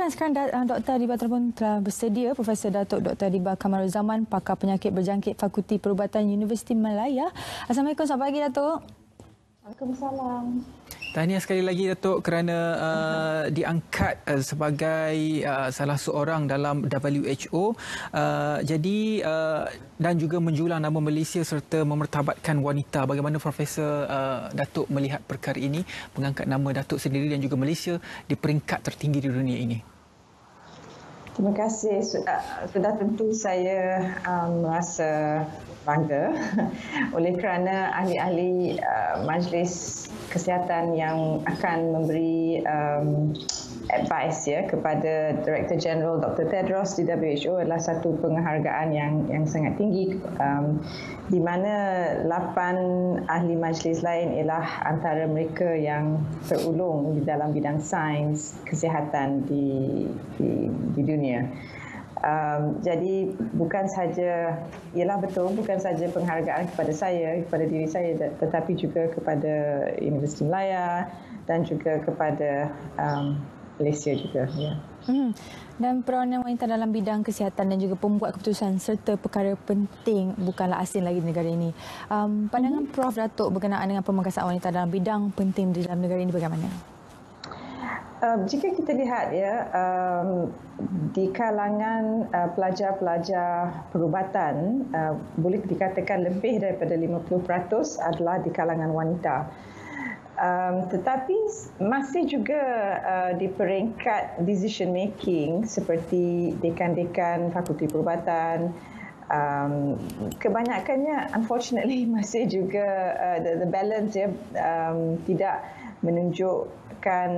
dan sekarang Dr. Adiba pun telah bersedia, Profesor Datuk Dr. Adiba Kamaruzaman, pakar penyakit berjangkit Fakulti Perubatan Universiti Malaya. Assalamualaikum, selamat pagi Datuk. Waalaikumsalam. Tahniah sekali lagi Datuk kerana diangkat sebagai salah seorang dalam WHO. Dan juga menjulang nama Malaysia serta memertabatkan wanita. Bagaimana Profesor Datuk melihat perkara ini, mengangkat nama Datuk sendiri dan juga Malaysia di peringkat tertinggi di dunia ini? Terima kasih. Sudah tentu saya merasa bangga oleh kerana ahli-ahli Majlis Kesihatan yang akan memberi advice kepada Director General Dr. Tedros di WHO adalah satu penghargaan yang sangat tinggi, di mana 8 ahli majlis lain ialah antara mereka yang terulung di dalam bidang sains kesihatan di dunia. Jadi bukan saja, ialah betul, bukan saja penghargaan kepada saya, kepada diri saya, tetapi juga kepada Universiti Malaya dan juga kepada Malaysia juga. Ya. Dan peranan wanita dalam bidang kesihatan dan juga pembuat keputusan serta perkara penting bukanlah asing lagi di negara ini. Pandangan Prof. Datuk berkenaan dengan pemerkasaan wanita dalam bidang penting di dalam negara ini bagaimana? Jika kita lihat di kalangan pelajar-pelajar perubatan, boleh dikatakan lebih daripada 50% adalah di kalangan wanita. Tetapi masih juga di peringkat decision making seperti dekan-dekan Fakulti Perubatan, kebanyakannya unfortunately masih juga the balance tidak menunjukkan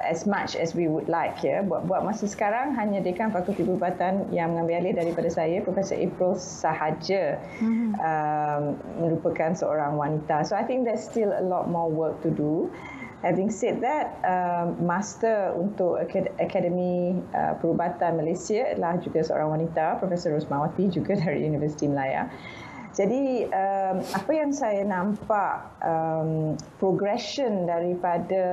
as much as we would like. Buat masa sekarang hanya dekan Fakulti Perubatan yang mengambil alih daripada saya, Profesor April sahaja merupakan seorang wanita. So I think there's still a lot more work to do. Having said that, master untuk Akademi Perubatan Malaysia adalah juga seorang wanita, Profesor Rosmawati, juga dari Universiti Malaya. Jadi apa yang saya nampak progression daripada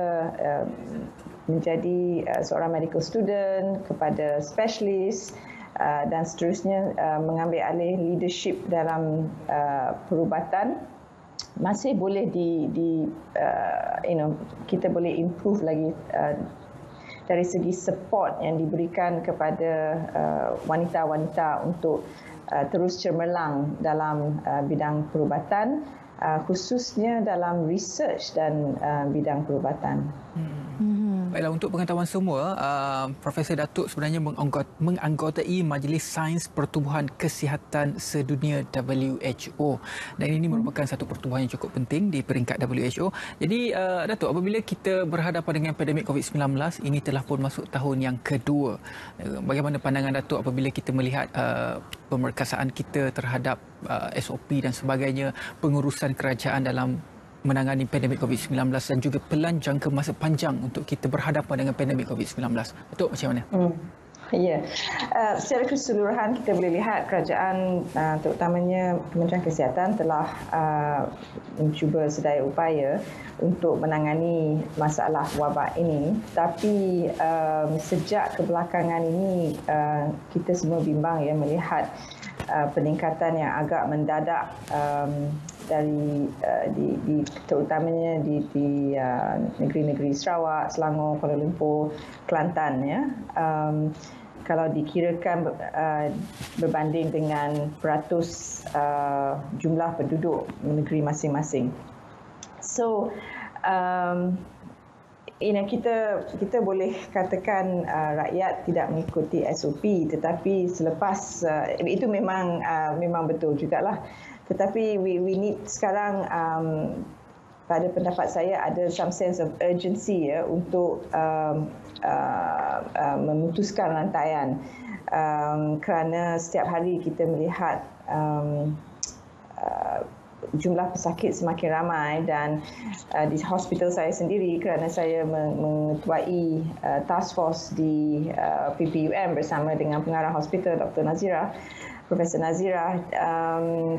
menjadi seorang medical student kepada specialist dan seterusnya mengambil alih leadership dalam perubatan, masih boleh kita boleh improve lagi dari segi support yang diberikan kepada wanita-wanita untuk terus cemerlang dalam bidang perubatan, khususnya dalam research dan bidang perubatan. Baiklah, untuk pengetahuan semua, Profesor Datuk sebenarnya menganggotai Majlis Sains Pertubuhan Kesihatan Sedunia WHO, dan ini merupakan satu pertubuhan yang cukup penting di peringkat WHO. Jadi Datuk, apabila kita berhadapan dengan pandemik COVID-19, ini telah pun masuk tahun yang kedua. Bagaimana pandangan Datuk apabila kita melihat pemerkasaan kita terhadap SOP dan sebagainya, pengurusan kerajaan dalam menangani pandemik COVID-19 dan juga pelan jangka masa panjang untuk kita berhadapan dengan pandemik COVID-19. Datuk, macam mana? Ya, secara keseluruhan kita boleh lihat kerajaan, terutamanya Kementerian Kesihatan, telah mencuba sedaya upaya untuk menangani masalah wabak ini. Tapi sejak kebelakangan ini kita semua bimbang melihat peningkatan yang agak mendadak dari terutamanya di negeri-negeri Sarawak, Selangor, Kuala Lumpur, Kelantan. Kalau dikirakan berbanding dengan peratus jumlah penduduk negeri masing-masing. So kita boleh katakan rakyat tidak mengikuti SOP, tetapi selepas itu memang betul jugalah. Tetapi we need sekarang, pada pendapat saya, ada some sense of urgency untuk memutuskan rantaian, kerana setiap hari kita melihat jumlah pesakit semakin ramai, dan di hospital saya sendiri, kerana saya mengetuai task force di PPUM bersama dengan pengarah hospital Dr. Nazira, Profesor Nazira,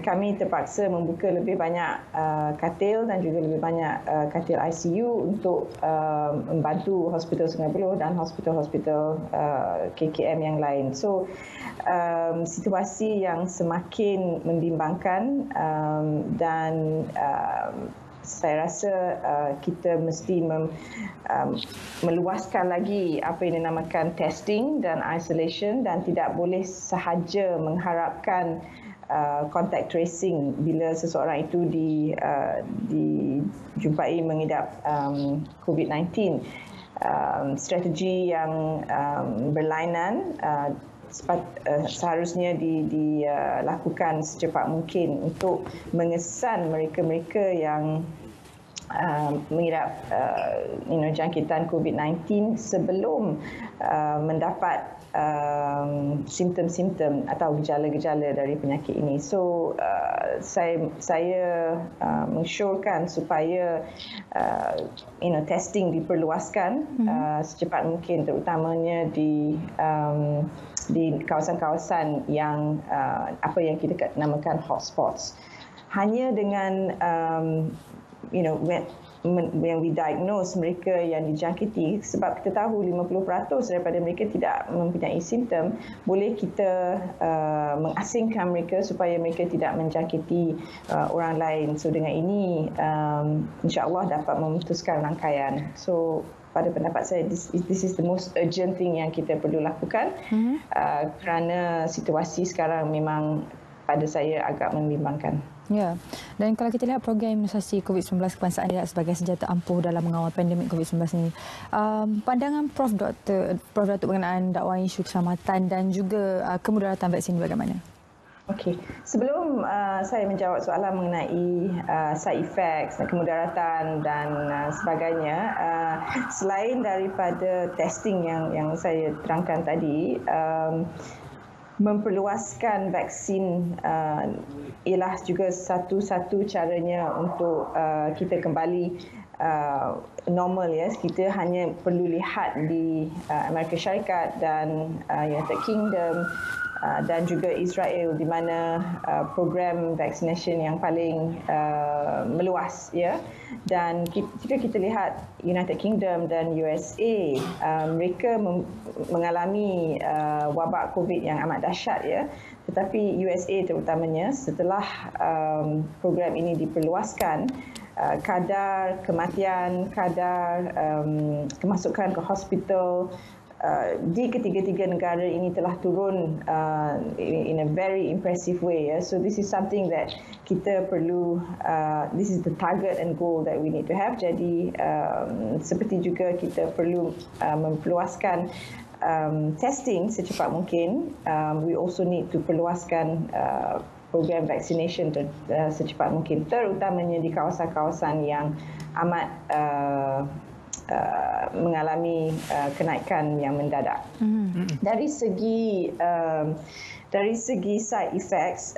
kami terpaksa membuka lebih banyak katil dan juga lebih banyak katil ICU untuk membantu Hospital Sungai Buloh dan hospital-hospital KKM yang lain. So, situasi yang semakin membimbangkan dan saya rasa kita mesti meluaskan lagi apa yang dinamakan testing dan isolation dan tidak boleh sahaja mengharapkan contact tracing bila seseorang itu dijumpai mengidap COVID-19. Strategi yang berlainan seharusnya dilakukan secepat mungkin untuk mengesan mereka-mereka yang mengidap jangkitan COVID-19 sebelum mendapat simptom-simptom atau gejala-gejala dari penyakit ini. So saya mensyorkan supaya testing diperluaskan secepat mungkin, terutamanya di kawasan-kawasan yang apa yang kita namakan hotspots. Hanya dengan yang didiagnose mereka yang dijangkiti, sebab kita tahu 50% daripada mereka tidak mempunyai simptom, boleh kita mengasingkan mereka supaya mereka tidak menjangkiti orang lain. So dengan ini insya-Allah dapat memutuskan rangkaian. So pada pendapat saya, this is the most urgent thing yang kita perlu lakukan kerana situasi sekarang memang pada saya agak membimbangkan. Ya, dan kalau kita lihat program imunisasi COVID-19 kebangsaan dilihat sebagai senjata ampuh dalam mengawal pandemik COVID-19 ini, pandangan Prof. Datuk berkenaan dakwaan isu keselamatan dan juga kemudaratan vaksin bagaimana? Okey, sebelum saya menjawab soalan mengenai side effects, kemudaratan dan sebagainya, selain daripada testing yang saya terangkan tadi, memperluaskan vaksin ialah juga satu-satu caranya untuk kita kembali normal, ya. Kita hanya perlu lihat di Amerika Syarikat dan United Kingdom dan juga Israel, di mana program vaccination yang paling meluas, ya. Dan jika kita lihat United Kingdom dan USA, mereka mengalami wabak COVID yang amat dahsyat, ya. Tetapi USA terutamanya, setelah program ini diperluaskan, kadar kematian, kadar kemasukan ke hospital di ketiga-tiga negara ini telah turun in a very impressive way, ya. So this is something that kita perlu, this is the target and goal that we need to have. Jadi seperti juga kita perlu memperluaskan testing secepat mungkin, we also need to perluaskan program vaccination secepat mungkin, terutamanya di kawasan-kawasan yang amat mengalami kenaikan yang mendadak. Dari segi side effects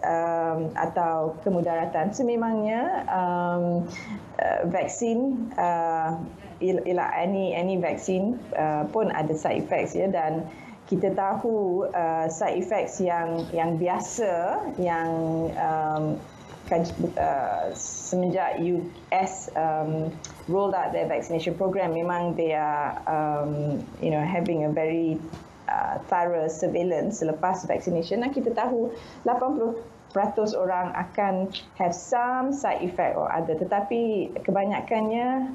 atau kemudaratan, sememangnya vaksin ialah any vaksin pun ada side effects, ya. Dan kita tahu side effects yang biasa yang semenjak US rolled out their vaccination program, memang they are having a very thorough surveillance selepas vaccination, dan kita tahu 80% orang akan have some side effect or other, tetapi kebanyakannya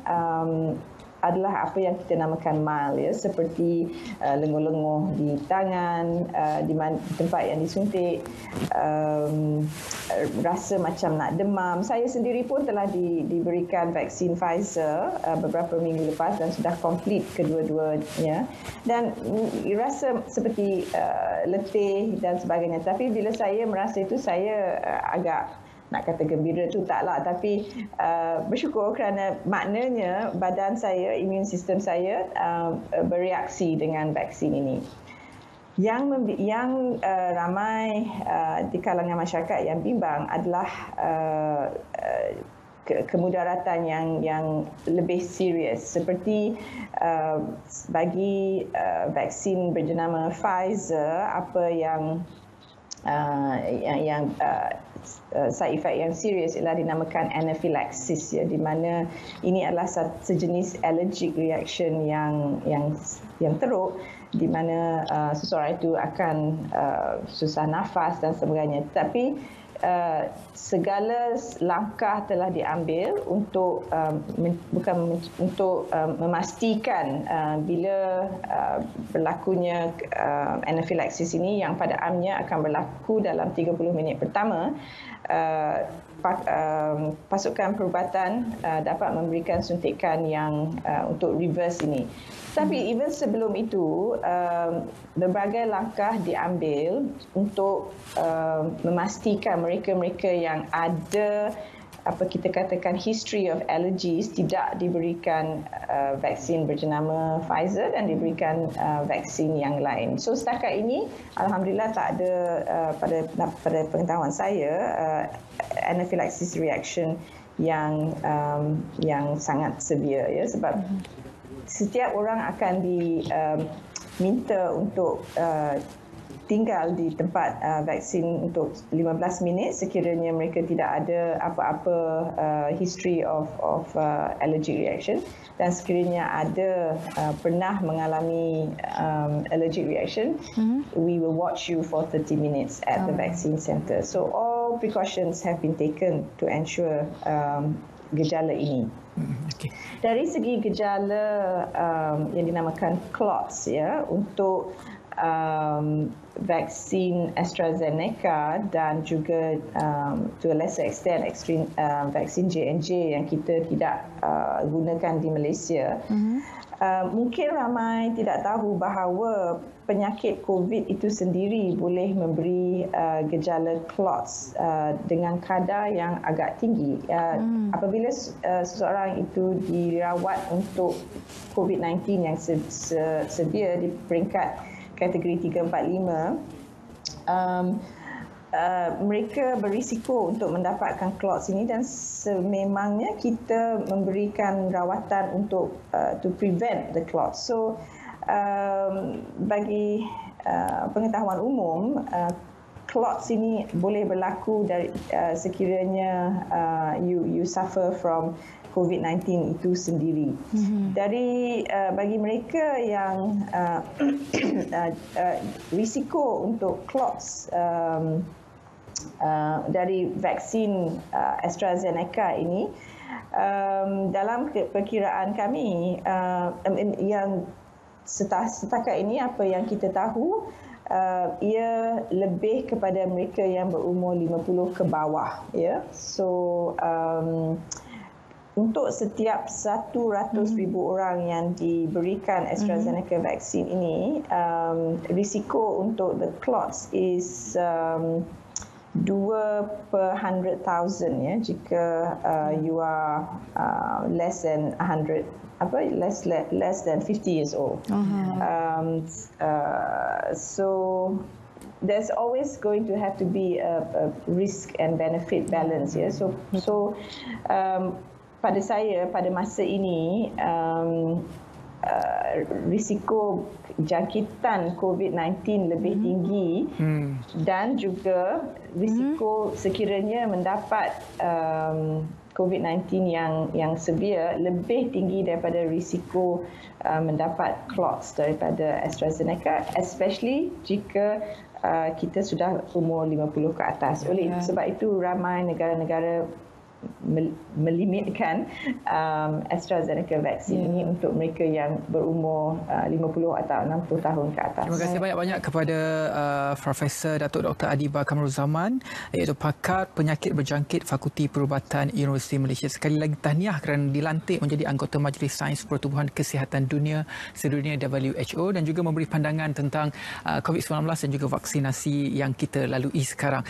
adalah apa yang kita namakan mild, ya, seperti lenguh-lenguh di tangan, di tempat yang disuntik, rasa macam nak demam. Saya sendiri pun telah diberikan vaksin Pfizer beberapa minggu lepas dan sudah komplit kedua-duanya, dan rasa seperti letih dan sebagainya. Tapi bila saya merasa itu, saya agak, nak kata gembira tu taklah, tapi bersyukur kerana maknanya badan saya, imun sistem saya bereaksi dengan vaksin ini. Yang ramai di kalangan masyarakat yang bimbang adalah kemudaratan yang lebih serius, seperti bagi vaksin berjenama Pfizer, apa yang side effect yang serius ialah dinamakan anaphylaxis, ya, di mana ini adalah sejenis allergic reaction yang teruk, di mana seseorang itu akan susah nafas dan sebagainya. Tapi segala langkah telah diambil untuk memastikan bila berlakunya anaphylaxis ini, yang pada amnya akan berlaku dalam 30 minit pertama. Pasukan perubatan dapat memberikan suntikan yang untuk reverse ini. Tapi even sebelum itu, berbagai langkah diambil untuk memastikan mereka-mereka yang ada apa kita katakan history of allergies tidak diberikan vaksin berjenama Pfizer dan diberikan vaksin yang lain. So setakat ini alhamdulillah tak ada pada pengetahuan saya anaphylaxis reaction yang sangat severe, ya, sebab setiap orang akan diminta untuk tinggal di tempat vaksin untuk 15 minit sekiranya mereka tidak ada apa-apa history of allergic reaction, dan sekiranya ada pernah mengalami allergic reaction, we will watch you for 30 minutes at the vaccine center. So all precautions have been taken to ensure gejala ini. Okay. Dari segi gejala yang dinamakan clots, ya, untuk vaksin AstraZeneca dan juga to a lesser extent vaksin J&J yang kita tidak gunakan di Malaysia. Mungkin ramai tidak tahu bahawa penyakit COVID itu sendiri boleh memberi gejala clots dengan kadar yang agak tinggi. Apabila seseorang itu dirawat untuk COVID-19 yang severe di peringkat kategori 3-4-5, mereka berisiko untuk mendapatkan clots ini, dan sememangnya kita memberikan rawatan untuk to prevent the clots. So bagi pengetahuan umum, clots ini boleh berlaku dari sekiranya you suffer from COVID-19 itu sendiri. Dari bagi mereka yang risiko untuk clots dari vaksin AstraZeneca ini, dalam perkiraan kami yang setakat ini apa yang kita tahu, ia lebih kepada mereka yang berumur 50 ke bawah, ya. So untuk setiap 100,000 orang yang diberikan AstraZeneca vaksin ini, risiko untuk the clots is 2 per 100,000, ya, jika you are less than 50 years old. So there's always going to have to be a risk and benefit balance, ya. So pada saya pada masa ini risiko jangkitan COVID-19 lebih tinggi, dan juga risiko sekiranya mendapat COVID-19 yang severe lebih tinggi daripada risiko mendapat clots daripada AstraZeneca, especially jika kita sudah umur 50 ke atas. Oleh sebab itu ramai negara-negara melimitkan AstraZeneca vaksin ini untuk mereka yang berumur 50 atau 60 tahun ke atas. Terima kasih banyak-banyak kepada Profesor Datuk Dr. Adibah Kamaruzaman, iaitu pakar penyakit berjangkit Fakulti Perubatan Universiti Malaysia. Sekali lagi tahniah kerana dilantik menjadi anggota Majlis Sains Pertubuhan Kesihatan Dunia sedunia WHO, dan juga memberi pandangan tentang COVID-19 dan juga vaksinasi yang kita lalui sekarang.